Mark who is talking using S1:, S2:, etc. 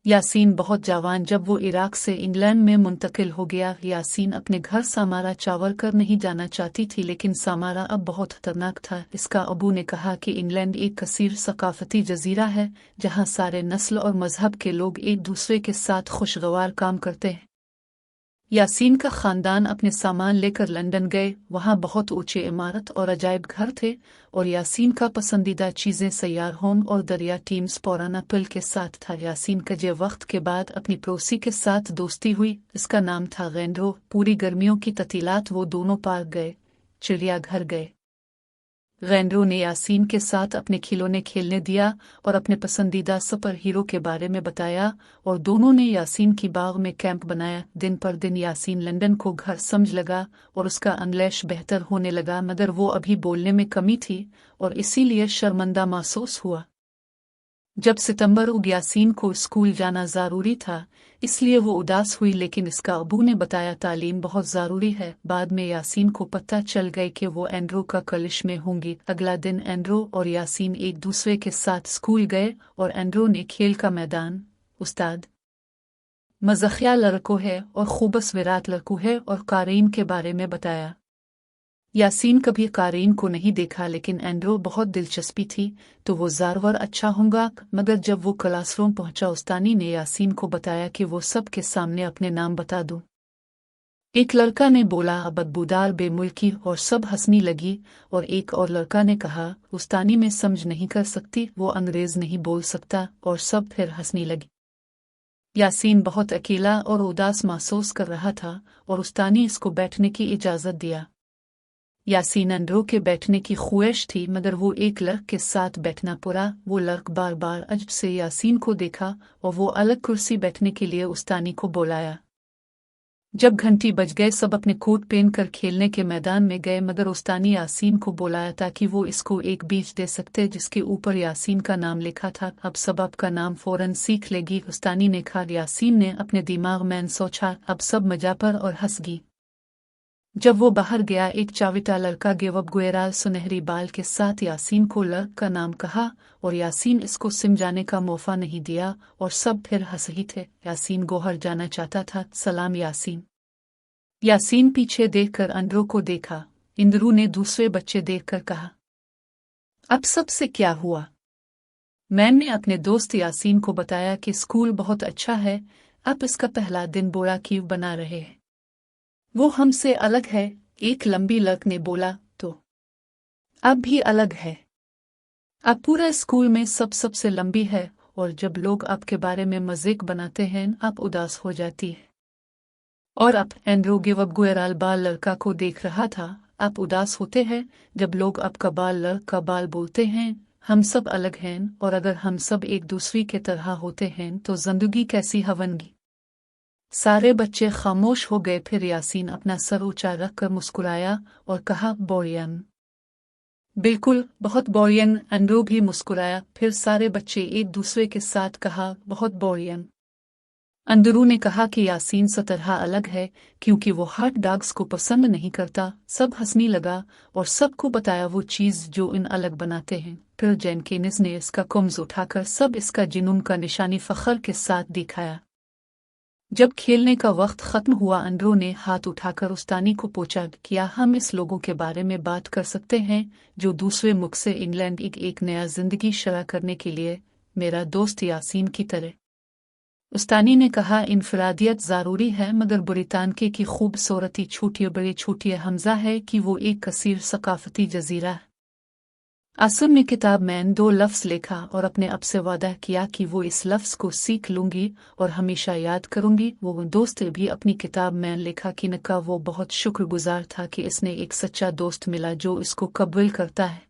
S1: यासीन बहुत जवान जब वो इराक से इंग्लैंड में मुंतकिल हो गया। यासीन अपने घर सामारा चावल कर नहीं जाना चाहती थी, लेकिन सामारा अब बहुत खतरनाक था। इसका अबू ने कहा कि इंग्लैंड एक कसीर सकाफती जजीरा है जहाँ सारे नस्ल और मजहब के लोग एक दूसरे के साथ खुशगवार काम करते हैं। यासीन का खानदान अपने सामान लेकर लंदन गए। वहाँ बहुत ऊंचे इमारत और अजायब घर थे और यासीन का पसंदीदा चीज़ें सैयार होम और दरिया टीम्स पौराना पिल के साथ था। यासीन का जे वक्त के बाद अपनी पड़ोसी के साथ दोस्ती हुई, इसका नाम था गेंड्रो। पूरी गर्मियों की ततीलात वो दोनों पार्क गए, चिड़ियाघर गए। गेंड्रो ने यासीन के साथ अपने खिलौने खेलने दिया और अपने पसंदीदा सुपर हीरो के बारे में बताया, और दोनों ने यासीन की बाग में कैंप बनाया। दिन पर दिन यासीन लंदन को घर समझ लगा और उसका इंग्लिश बेहतर होने लगा, मगर वो अभी बोलने में कमी थी और इसीलिए शर्मिंदा महसूस हुआ। जब सितंबर यासीन को स्कूल जाना ज़रूरी था, इसलिए वो उदास हुई, लेकिन इसका अबू ने बताया तालीम बहुत ज़रूरी है। बाद में यासीन को पता चल गई कि वो एंड्रो का कॉलेज में होंगी। अगला दिन एंड्रो और यासीन एक दूसरे के साथ स्कूल गए और एंड्रो ने खेल का मैदान, उस्ताद मज़ाहिया लड़कों है और खूबसूरत लड़कों है और कारीन के बारे में बताया। यासीन कभी कारीन को नहीं देखा, लेकिन एंड्रो बहुत दिलचस्पी थी तो वो ज़रूर अच्छा होगा। मगर जब वो क्लासरूम पहुंचा, उस्तानी ने यासीन को बताया कि वो सब के सामने अपने नाम बता दूं। एक लड़का ने बोला बदबूदार बेमुल्की, और सब हंसने लगी। और एक और लड़का ने कहा उस्तानी में समझ नहीं कर सकती, वो अंग्रेज़ नहीं बोल सकता, और सब फिर हंसने लगी। यासीन बहुत अकेला और उदास महसूस कर रहा था और उस्तानी इसको बैठने की इजाज़त दिया। यासीन एंड्रो के बैठने की ख्वाहिश थी, मगर वो एक लड़क के साथ बैठना पड़ा। वो लड़क बार बार अजब से यासीन को देखा और वो अलग कुर्सी बैठने के लिए उस्तानी को बुलाया। जब घंटी बज गए, सब अपने कोट पहनकर खेलने के मैदान में गए, मगर उस्तानी यासीन को बुलाया ताकि वो इसको एक बीज दे सकते जिसके ऊपर यासीन का नाम लिखा था। अब सब आपका नाम फौरन सीख लेगी, उस्तानी ने कहा। यासीन ने अपने दिमाग में सोचा, अब सब मजा पर, और हंस गई। जब वो बाहर गया, एक चाविटा लड़का गेवब गुएराल सुनहरी बाल के साथ यासीन को लड़क का नाम कहा और यासीन इसको समझाने का मौका नहीं दिया और सब फिर हंस ही थे। यासीन गोहर जाना चाहता था। सलाम यासीन। यासीन पीछे देखकर एंड्रो को देखा। एंड्रो ने दूसरे बच्चे देखकर कहा, अब सबसे क्या हुआ? मैंने अपने दोस्त यासीन को बताया कि स्कूल बहुत अच्छा है, अब इसका पहला दिन बोरा क्यों बना रहे हैं? वो हमसे अलग है, एक लंबी लड़क ने बोला। तो अब भी अलग है? अब पूरा स्कूल में सबसे लंबी है, और जब लोग आपके बारे में मजाक बनाते हैं आप उदास हो जाती है। और अब एंड्रो गिवअप गुएराल बाल लड़का को देख रहा था। आप उदास होते हैं जब लोग आपका बाल लड़क का बाल बोलते हैं। हम सब अलग हैं, और अगर हम सब एक दूसरे के तरह होते हैं तो जिंदगी कैसी हवनगी। सारे बच्चे खामोश हो गए। फिर यासीन अपना सर ऊंचा रखकर मुस्कुराया और कहा, बोरियन। बिल्कुल, बहुत बोरियन। एंड्रो भी मुस्कुराया। फिर सारे बच्चे एक दूसरे के साथ कहा, बहुत बोरियन। एंड्रो ने कहा कि यासीन से तरह अलग है क्योंकि वो हॉट डॉग्स को पसंद नहीं करता। सब हंसने लगा और सबको बताया वो चीज़ जो इन अलग बनाते हैं। फिर जेनकिंस ने इसका कुम्ज उठाकर सब इसका जुनून का निशानी फख्र के साथ दिखाया। जब खेलने का वक्त खत्म हुआ, एंड्रो ने हाथ उठाकर उस्तानी को पूछा, क्या हम इस लोगों के बारे में बात कर सकते हैं जो दूसरे मुल्क से इंग्लैंड एक नया जिंदगी शुरू करने के लिए, मेरा दोस्त यासीन की तरह? उस्तानी ने कहा, इनफरादियत ज़रूरी है, मगर बुरितानके की खूबसूरती छोटी बड़ी छोटी हमजा है कि वो एक कसीर सकाफती जजीरा है। आसिम ने किताब में 2 लफ्ज़ लिखा और अपने अब से वादा किया कि वो इस लफ्ज़ को सीख लूँगी और हमेशा याद करूँगी। वो दोस्त भी अपनी किताब में लिखा कि वो बहुत शुक्रगुजार था कि इसने एक सच्चा दोस्त मिला जो इसको कबूल करता है।